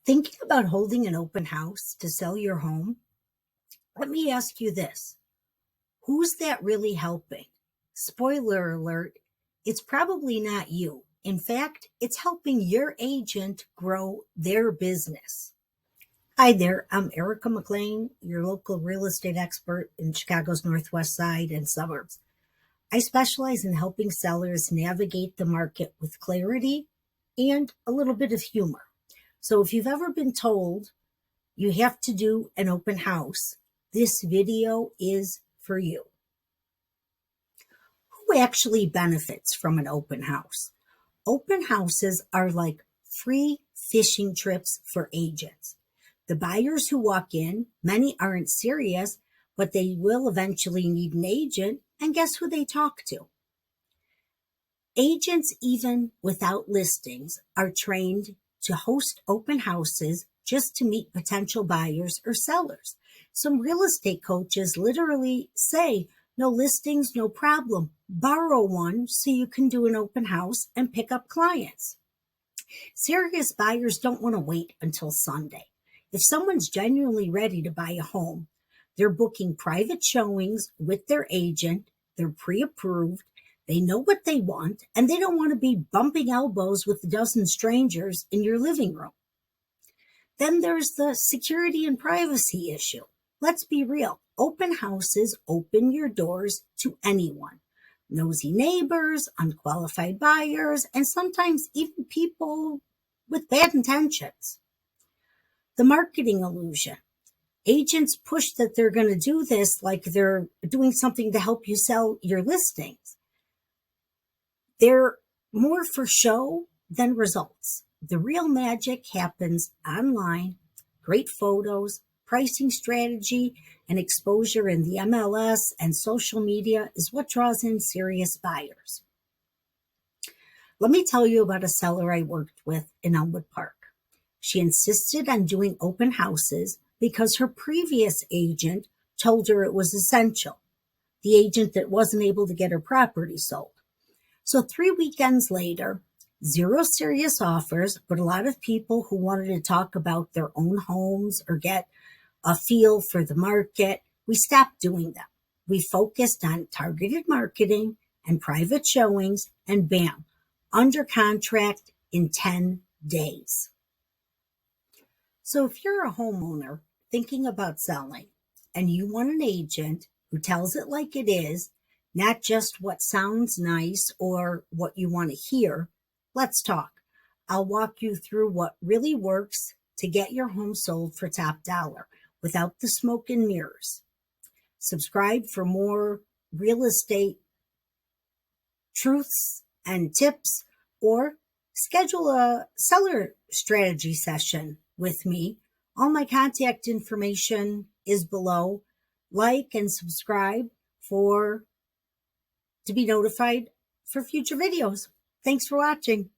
Thinking about holding an open house to sell your home? Let me ask you this. Who's that really helping? Spoiler alert, it's probably not you. In fact, it's helping your agent grow their business. Hi there, I'm Erica McClain, your local real estate expert in Chicago's Northwest Side and suburbs. I specialize in helping sellers navigate the market with clarity and a little bit of humor. So if you've ever been told you have to do an open house, this video is for you. Who actually benefits from an open house? Open houses are like free fishing trips for agents. The buyers who walk in, many aren't serious, but they will eventually need an agent, and guess who they talk to? Agents, even without listings, are trained to host open houses just to meet potential buyers or sellers. Some real estate coaches literally say, no listings, no problem. Borrow one so you can do an open house and pick up clients. Serious buyers don't want to wait until Sunday. If someone's genuinely ready to buy a home, they're booking private showings with their agent, they're pre-approved, they know what they want, and they don't want to be bumping elbows with a dozen strangers in your living room. Then there's the security and privacy issue. Let's be real. Open houses open your doors to anyone. Nosy neighbors, unqualified buyers, and sometimes even people with bad intentions. The marketing illusion. Agents push that they're going to do this like they're doing something to help you sell your listings. They're more for show than results. The real magic happens online. Great photos, pricing strategy, and exposure in the MLS and social media is what draws in serious buyers. Let me tell you about a seller I worked with in Elmwood Park. She insisted on doing open houses because her previous agent told her it was essential, the agent that wasn't able to get her property sold. So 3 weekends later, 0 serious offers, but a lot of people who wanted to talk about their own homes or get a feel for the market, we stopped doing them. We focused on targeted marketing and private showings, and bam, under contract in 10 days. So if you're a homeowner thinking about selling and you want an agent who tells it like it is, not just what sounds nice or what you want to hear, let's talk. I'll walk you through what really works to get your home sold for top dollar without the smoke and mirrors. Subscribe for more real estate truths and tips, or schedule a seller strategy session with me. All my contact information is below. Like and subscribe to be notified for future videos. Thanks for watching.